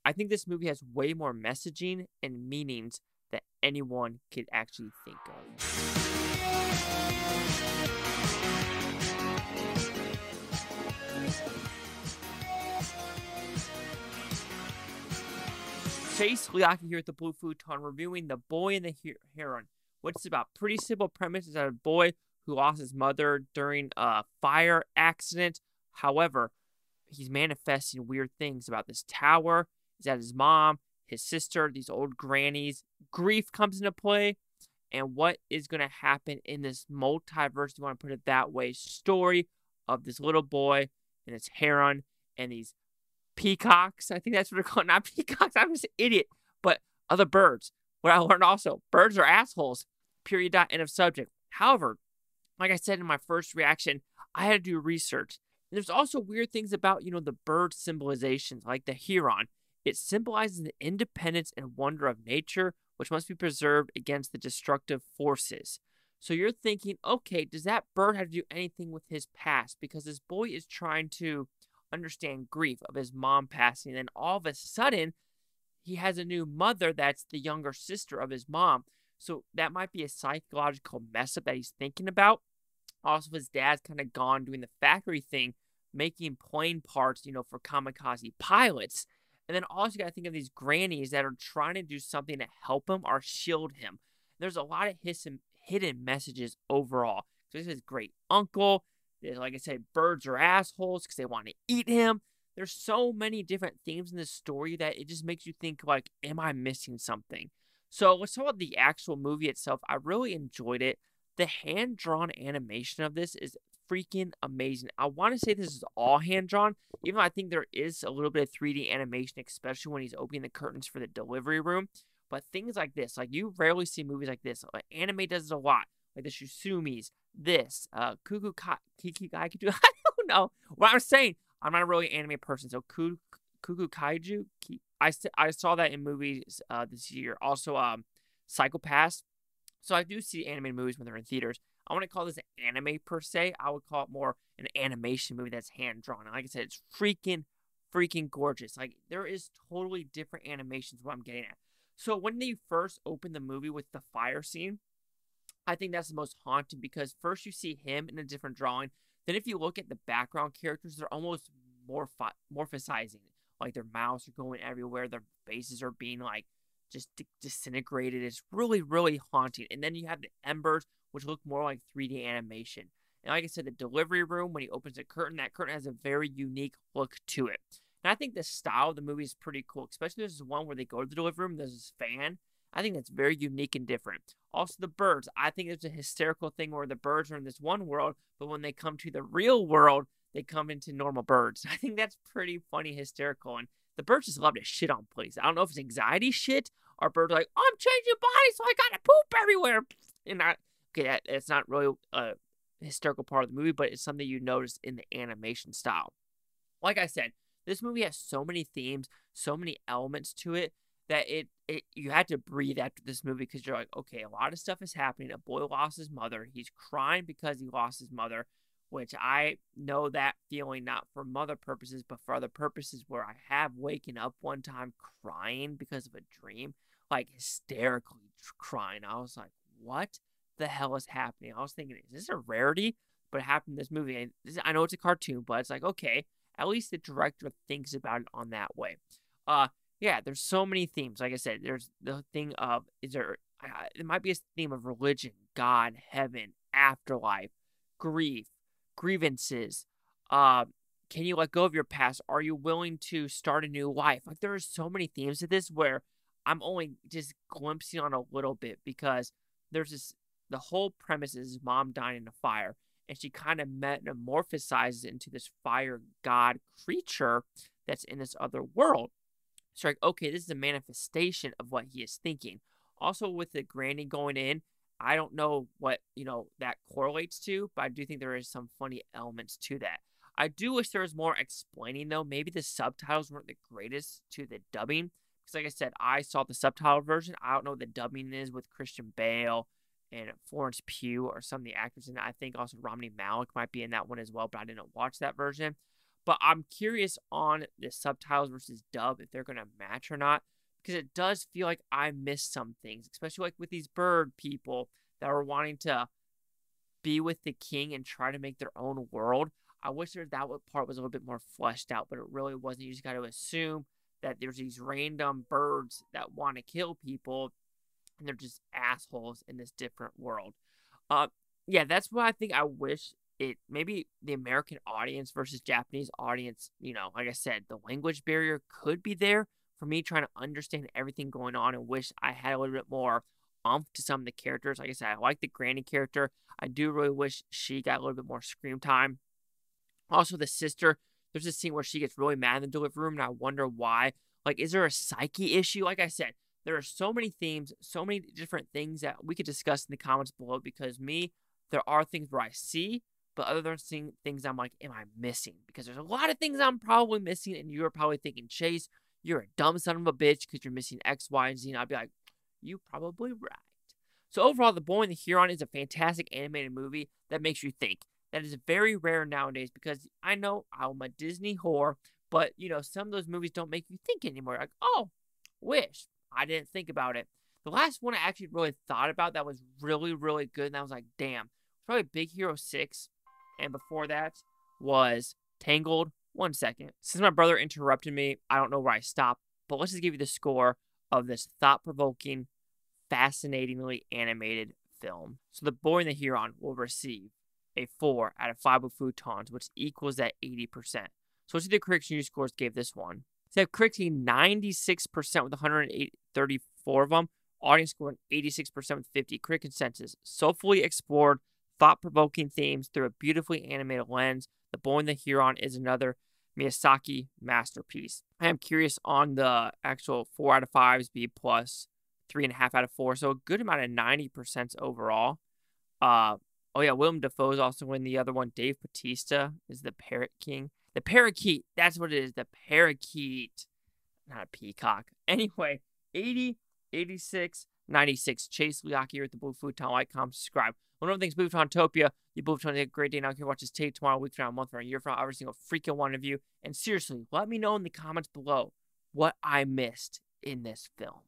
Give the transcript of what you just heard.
I think this movie has way more messaging and meanings that anyone could actually think of. Chase Liaki here at the Blue Futon reviewing The Boy and the Heron. What's about? Pretty simple premise is that a boy who lost his mother during a fire accident. However, he's manifesting weird things about this tower. Is that his mom, his sister, these old grannies? Grief comes into play. And what is going to happen in this multiverse, if you want to put it that way, story of this little boy and his heron and these peacocks. I think that's what they're called. Not peacocks. I'm just an idiot. But other birds. What I learned also, birds are assholes. Period. End of subject. However, like I said in my first reaction, I had to do research. And there's also weird things about, the bird symbolizations, like the heron. It symbolizes the independence and wonder of nature, which must be preserved against the destructive forces. So you're thinking, okay, does that bird have to do anything with his past? Because this boy is trying to understand grief of his mom passing. And then all of a sudden, he has a new mother that's the younger sister of his mom. So that might be a psychological mess up that he's thinking about. Also, his dad's kind of gone doing the factory thing, making plane parts, for kamikaze pilots. And then also you got to think of these grannies that are trying to do something to help him or shield him. There's a lot of hidden messages overall. So this is great uncle. Like I said, birds are assholes because they want to eat him. There's so many different themes in this story that it just makes you think, like, am I missing something? So let's talk about the actual movie itself. I really enjoyed it. The hand-drawn animation of this is freaking amazing. I want to say this is all hand-drawn, even though I think there is a little bit of 3D animation, especially when he's opening the curtains for the delivery room. But things like this, like you rarely see movies like this. Like, anime does it a lot, like the Shusumis, this, Kiki Kaiju. I don't know what I'm saying. I'm not a really anime person, so Kuku Kaiju. I saw that in movies this year. Also, Psycho-Pass. So I do see animated movies when they're in theaters. I want to call this an anime per se. I would call it more an animation movie that's hand-drawn. And like I said, it's freaking gorgeous. Like, there is totally different animations what I'm getting at. So when they first open the movie with the fire scene, I think that's the most haunting because first you see him in a different drawing. Then if you look at the background characters, they're almost morphosizing. Like, their mouths are going everywhere. Their faces are being, like, just disintegrated. It's really, really haunting. And then you have the embers, which look more like 3D animation. And like I said, the delivery room, when he opens the curtain, that curtain has a very unique look to it. And I think the style of the movie is pretty cool, especially there's one where they go to the delivery room, there's this fan. I think that's very unique and different. Also, the birds. I think it's a hysterical thing where the birds are in this one world, but when they come to the real world, they come into normal birds. I think that's pretty funny, hysterical, and the birds just love to shit on place. I don't know if it's anxiety shit or birds are like, oh, I'm changing bodies, so I gotta poop everywhere. And that's not really a hysterical part of the movie, but it's something you notice in the animation style. Like I said, this movie has so many themes, so many elements to it that you had to breathe after this movie because you're like, okay, a lot of stuff is happening. A boy lost his mother. He's crying because he lost his mother, which I know that feeling not for mother purposes, but for other purposes where I have waken up one time crying because of a dream, like hysterically crying. I was like, what the hell is happening? I was thinking, is this a rarity? But it happened in this movie. And I know it's a cartoon, but it's like, okay, at least the director thinks about it on that way. Yeah, there's so many themes. Like I said, there's the thing of, there might be a theme of religion, God, heaven, afterlife, grief, grievances. Can you let go of your past? Are you willing to start a new life? Like, there are so many themes to this where I'm only just glimpsing on a little bit because there's this, the whole premise is his mom dying in a fire, and she kind of metamorphosizes into this fire god creature that's in this other world. So like, okay, this is a manifestation of what he is thinking. Also, with the granny going in, I don't know what, that correlates to, but I do think there is some funny elements to that. I do wish there was more explaining, though. Maybe the subtitles weren't the greatest to the dubbing. Because like I said, I saw the subtitle version. I don't know what the dubbing is with Christian Bale and Florence Pugh or some of the actors in it. I think also Romney Malik might be in that one as well, but I didn't watch that version. But I'm curious on the subtitles versus dub if they're going to match or not, because it does feel like I missed some things, especially like with these bird people that are wanting to be with the king and try to make their own world. I wish that part was a little bit more fleshed out, but it really wasn't. You just got to assume that there's these random birds that want to kill people, and they're just assholes in this different world. Yeah, that's what I think. I wish it maybe the American audience versus Japanese audience. Like I said, the language barrier could be there for me trying to understand everything going on, and wish I had a little bit more oomph to some of the characters. Like I said, I like the granny character. I do really wish she got a little bit more screen time. Also, the sister, there's a scene where she gets really mad in the delivery room, and I wonder why. Like, is there a psyche issue? Like I said, there are so many themes, so many different things that we could discuss in the comments below, because there are things where I see, but other than seeing things I'm like, am I missing? Because there's a lot of things I'm probably missing, and you're probably thinking, Chase, you're a dumb son of a bitch because you're missing X, Y, and Z. And I'd be like, you probably right. So overall, The Boy and the Heron is a fantastic animated movie that makes you think. That is very rare nowadays, because I know I'm a Disney whore, but, some of those movies don't make you think anymore. Like, oh, wish I didn't think about it. The last one I actually really thought about that was really, really good, and I was like, damn. Probably Big Hero 6, and before that was Tangled. 1 second. Since my brother interrupted me, I don't know where I stopped, but let's just give you the score of this thought-provoking, fascinatingly animated film. So The Boy and the Heron will receive a 4 out of 5 with Futons, which equals that 80%. So let's see the critics' news scores gave this one. So have critics 96% with 134 of them. Audience scored 86% with 50. Critic consensus: soulfully explored, thought-provoking themes through a beautifully animated lens. The Boy and the Heron is another Miyazaki masterpiece. I am curious on the actual 4 out of 5s, B+, 3.5 out of 4. So a good amount of 90% overall. Oh yeah, Willem Dafoe is also in the other one. Dave Bautista is the Parrot King. The Parakeet, that's what it is. The Parakeet. Not a peacock. Anyway, 80, 86, 96. Chase Liaki here at the Blue Futon. Like, comment, subscribe. One of the things, Blue Futopia. You Blue Futon, have a great day. Now you can watch this tape tomorrow, week from now, a month from now, a year from now, every single freaking one of you. And seriously, let me know in the comments below what I missed in this film.